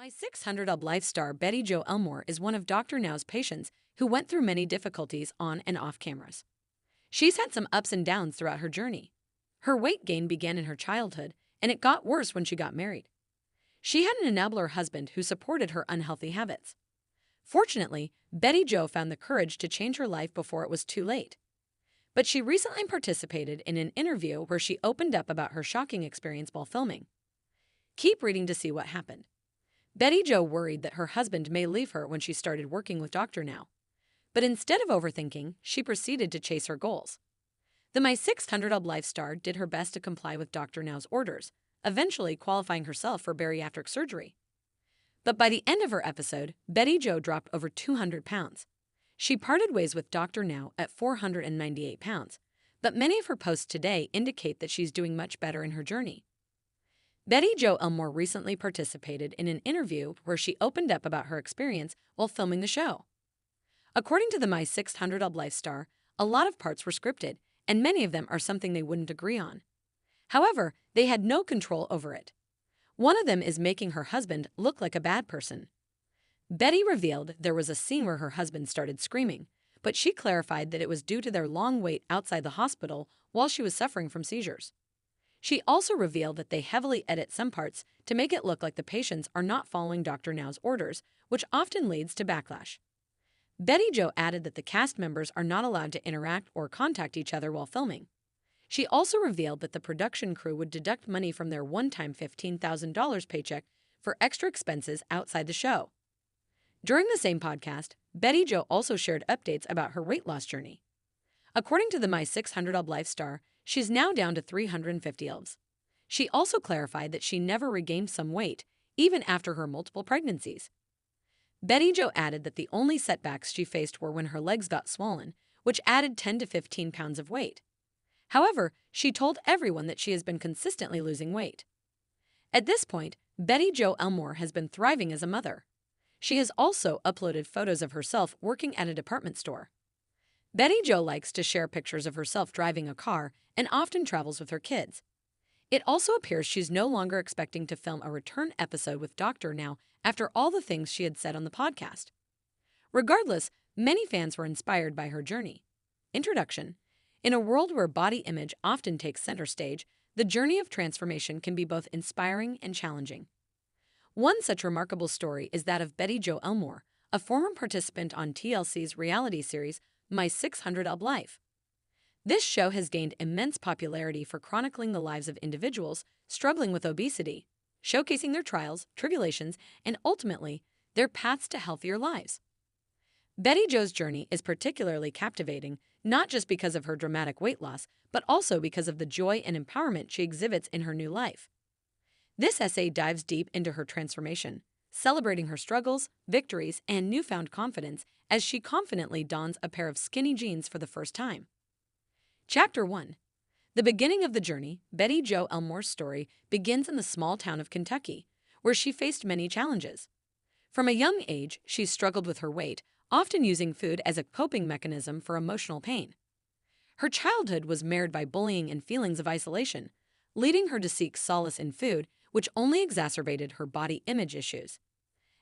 My 600 Ub Life star Betty Jo Elmore is one of Dr. Now's patients who went through many difficulties on and off cameras. She's had some ups and downs throughout her journey. Her weight gain began in her childhood, and it got worse when she got married. She had an enabler husband who supported her unhealthy habits. Fortunately, Betty Jo found the courage to change her life before it was too late. But she recently participated in an interview where she opened up about her shocking experience while filming. Keep reading to see what happened. Betty Jo worried that her husband may leave her when she started working with Dr. Now. But instead of overthinking, she proceeded to chase her goals. The My 600 Ub Life star did her best to comply with Dr. Now's orders, eventually qualifying herself for bariatric surgery. But by the end of her episode, Betty Jo dropped over 200 pounds. She parted ways with Dr. Now at 498 pounds, but many of her posts today indicate that she's doing much better in her journey. Betty Jo Elmore recently participated in an interview where she opened up about her experience while filming the show. According to the My 600 Ub Life star, a lot of parts were scripted, and many of them are something they wouldn't agree on. However, they had no control over it. One of them is making her husband look like a bad person. Betty revealed there was a scene where her husband started screaming, but she clarified that it was due to their long wait outside the hospital while she was suffering from seizures. She also revealed that they heavily edit some parts to make it look like the patients are not following Dr. Now's orders, which often leads to backlash. Betty Jo added that the cast members are not allowed to interact or contact each other while filming. She also revealed that the production crew would deduct money from their one-time $15,000 paycheck for extra expenses outside the show. During the same podcast, Betty Jo also shared updates about her weight loss journey. According to the My 600 Ub Life star, she's now down to 350 Ubs. She also clarified that she never regained some weight, even after her multiple pregnancies. Betty Jo added that the only setbacks she faced were when her legs got swollen, which added 10 to 15 pounds of weight. However, she told everyone that she has been consistently losing weight. At this point, Betty Jo Elmore has been thriving as a mother. She has also uploaded photos of herself working at a department store. Betty Jo likes to share pictures of herself driving a car and often travels with her kids. It also appears she's no longer expecting to film a return episode with Dr. Now after all the things she had said on the podcast. Regardless, many fans were inspired by her journey. Introduction. In a world where body image often takes center stage, the journey of transformation can be both inspiring and challenging. One such remarkable story is that of Betty Jo Elmore, a former participant on TLC's reality series My 600 Ub Life. This show has gained immense popularity for chronicling the lives of individuals struggling with obesity, showcasing their trials, tribulations, and ultimately, their paths to healthier lives. Betty Jo's journey is particularly captivating, not just because of her dramatic weight loss, but also because of the joy and empowerment she exhibits in her new life. This essay dives deep into her transformation, celebrating her struggles, victories, and newfound confidence as she confidently dons a pair of skinny jeans for the first time. Chapter 1. The beginning of the journey. Betty Jo Elmore's story begins in the small town of Kentucky, where she faced many challenges. From a young age, she struggled with her weight, often using food as a coping mechanism for emotional pain. Her childhood was marred by bullying and feelings of isolation, leading her to seek solace in food, which only exacerbated her body image issues.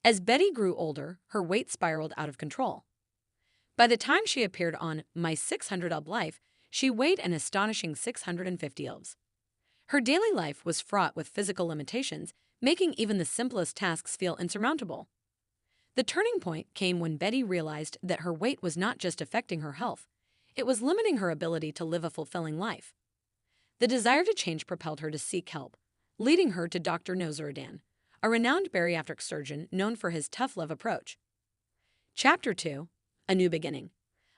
As Betty grew older, her weight spiraled out of control. By the time she appeared on My 600 Ub Life, she weighed an astonishing 650 Ubs. Her daily life was fraught with physical limitations, making even the simplest tasks feel insurmountable. The turning point came when Betty realized that her weight was not just affecting her health, it was limiting her ability to live a fulfilling life. The desire to change propelled her to seek help, leading her to Dr. Nozuridan, a renowned bariatric surgeon known for his tough love approach. Chapter 2. A New Beginning.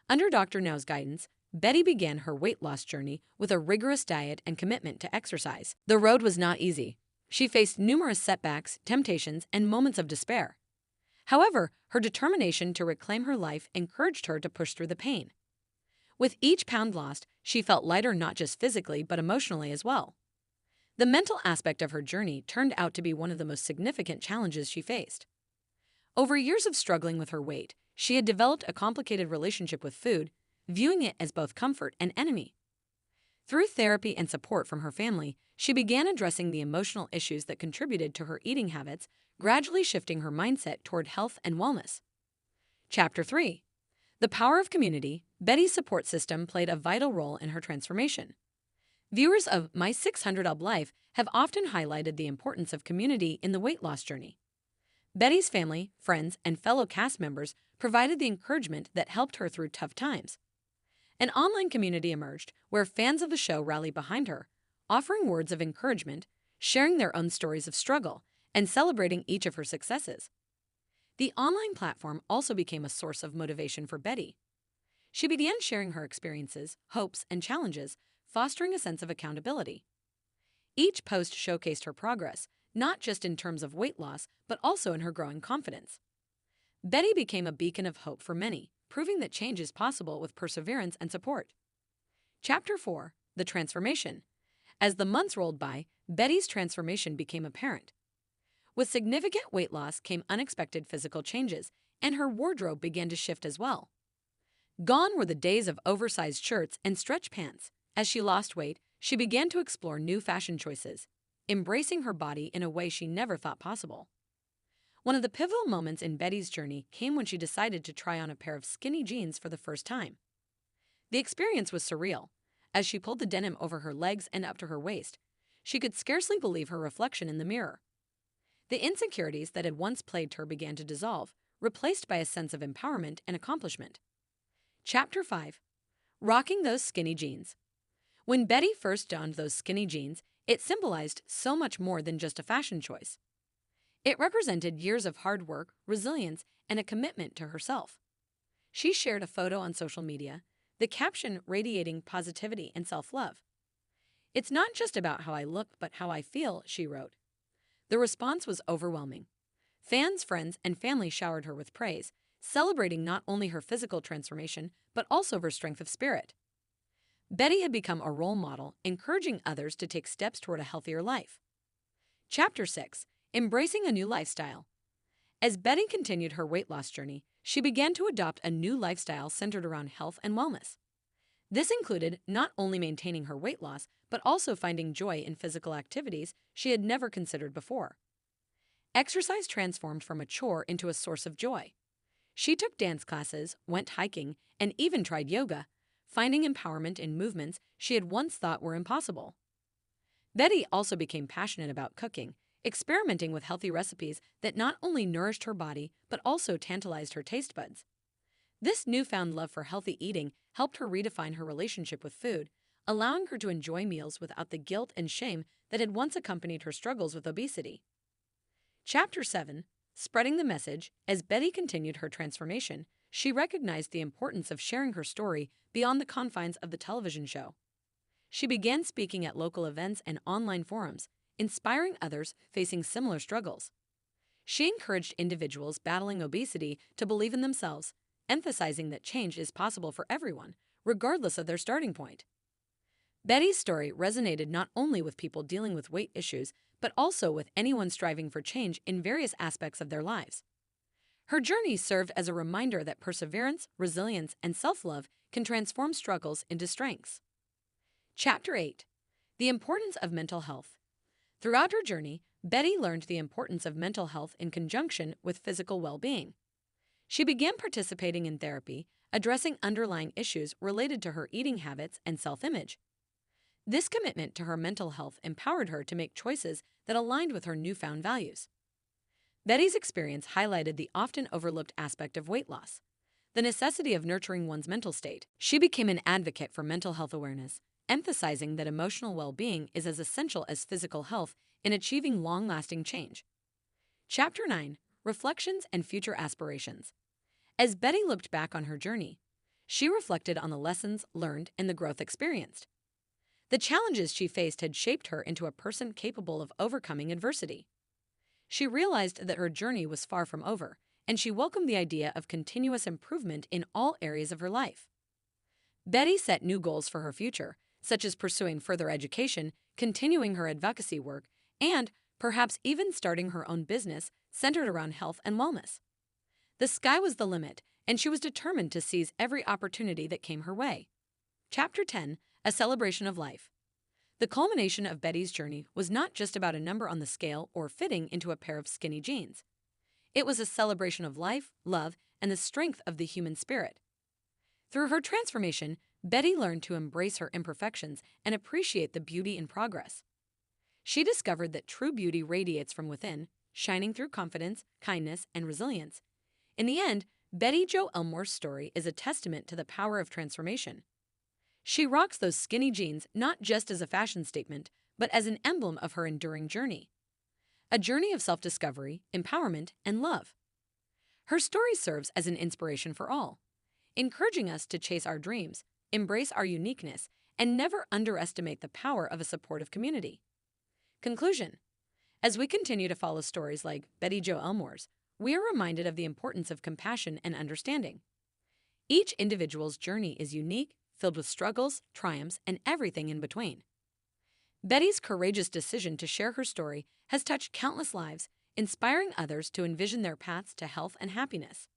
Under Dr. Now's guidance, Betty began her weight loss journey with a rigorous diet and commitment to exercise. The road was not easy. She faced numerous setbacks, temptations, and moments of despair. However, her determination to reclaim her life encouraged her to push through the pain. With each pound lost, she felt lighter not just physically but emotionally as well. The mental aspect of her journey turned out to be one of the most significant challenges she faced. Over years of struggling with her weight, she had developed a complicated relationship with food, viewing it as both comfort and enemy. Through therapy and support from her family, She began addressing the emotional issues that contributed to her eating habits, gradually shifting her mindset toward health and wellness. Chapter 3. The Power of Community. Betty's support system played a vital role in her transformation. Viewers of My 600 Up Life have often highlighted the importance of community in the weight loss journey. Betty's family, friends, and fellow cast members provided the encouragement that helped her through tough times. An online community emerged where fans of the show rallied behind her, offering words of encouragement, sharing their own stories of struggle, and celebrating each of her successes. The online platform also became a source of motivation for Betty. She began sharing her experiences, hopes, and challenges, fostering a sense of accountability. Each post showcased her progress, not just in terms of weight loss, but also in her growing confidence. Betty became a beacon of hope for many, proving that change is possible with perseverance and support. Chapter 4. The Transformation. As the months rolled by, Betty's transformation became apparent. With significant weight loss came unexpected physical changes, and her wardrobe began to shift as well. Gone were the days of oversized shirts and stretch pants. As she lost weight, she began to explore new fashion choices, embracing her body in a way she never thought possible. One of the pivotal moments in Betty's journey came when she decided to try on a pair of skinny jeans for the first time. The experience was surreal. As she pulled the denim over her legs and up to her waist, she could scarcely believe her reflection in the mirror. The insecurities that had once plagued her began to dissolve, replaced by a sense of empowerment and accomplishment. Chapter 5. Rocking those skinny jeans. When Betty first donned those skinny jeans, it symbolized so much more than just a fashion choice. It represented years of hard work, resilience, and a commitment to herself. She shared a photo on social media, the caption radiating positivity and self-love. "It's not just about how I look, but how I feel," she wrote. The response was overwhelming. Fans, friends, and family showered her with praise, celebrating not only her physical transformation, but also her strength of spirit. Betty had become a role model, encouraging others to take steps toward a healthier life. Chapter 6. Embracing a new lifestyle. As Betty continued her weight loss journey, she began to adopt a new lifestyle centered around health and wellness. This included not only maintaining her weight loss, but also finding joy in physical activities she had never considered before. Exercise transformed from a chore into a source of joy. She took dance classes, went hiking, and even tried yoga, finding empowerment in movements she had once thought were impossible. Betty also became passionate about cooking, experimenting with healthy recipes that not only nourished her body, but also tantalized her taste buds. This newfound love for healthy eating helped her redefine her relationship with food, allowing her to enjoy meals without the guilt and shame that had once accompanied her struggles with obesity. Chapter 7. Spreading the Message. As Betty continued her transformation, she recognized the importance of sharing her story beyond the confines of the television show. She began speaking at local events and online forums, inspiring others facing similar struggles. She encouraged individuals battling obesity to believe in themselves, emphasizing that change is possible for everyone, regardless of their starting point. Betty's story resonated not only with people dealing with weight issues, but also with anyone striving for change in various aspects of their lives. Her journey served as a reminder that perseverance, resilience, and self-love can transform struggles into strengths. Chapter 8. The Importance of Mental Health. Throughout her journey, Betty learned the importance of mental health in conjunction with physical well-being. She began participating in therapy, addressing underlying issues related to her eating habits and self-image. This commitment to her mental health empowered her to make choices that aligned with her newfound values. Betty's experience highlighted the often overlooked aspect of weight loss, the necessity of nurturing one's mental state. She became an advocate for mental health awareness, emphasizing that emotional well-being is as essential as physical health in achieving long-lasting change. Chapter 9. Reflections and Future Aspirations. As Betty looked back on her journey, she reflected on the lessons learned and the growth experienced. The challenges she faced had shaped her into a person capable of overcoming adversity. She realized that her journey was far from over, and she welcomed the idea of continuous improvement in all areas of her life. Betty set new goals for her future, such as pursuing further education, continuing her advocacy work, and perhaps even starting her own business centered around health and wellness. The sky was the limit, and she was determined to seize every opportunity that came her way. Chapter 10. A Celebration of Life. The culmination of Betty's journey was not just about a number on the scale or fitting into a pair of skinny jeans. It was a celebration of life, love, and the strength of the human spirit. Through her transformation, Betty learned to embrace her imperfections and appreciate the beauty in progress. She discovered that true beauty radiates from within, shining through confidence, kindness, and resilience. In the end, Betty Jo Elmore's story is a testament to the power of transformation. She rocks those skinny jeans not just as a fashion statement, but as an emblem of her enduring journey. A journey of self-discovery, empowerment, and love. Her story serves as an inspiration for all, encouraging us to chase our dreams, embrace our uniqueness, and never underestimate the power of a supportive community. Conclusion. As we continue to follow stories like Bettie Jo Elmore's, we are reminded of the importance of compassion and understanding. Each individual's journey is unique, filled with struggles, triumphs, and everything in between. Betty's courageous decision to share her story has touched countless lives, inspiring others to envision their paths to health and happiness.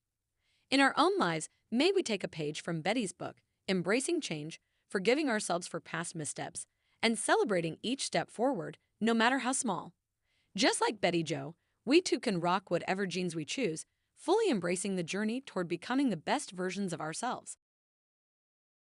In our own lives, may we take a page from Betty's book, embracing change, forgiving ourselves for past missteps, and celebrating each step forward, no matter how small. Just like Bettie Jo, we too can rock whatever jeans we choose, fully embracing the journey toward becoming the best versions of ourselves.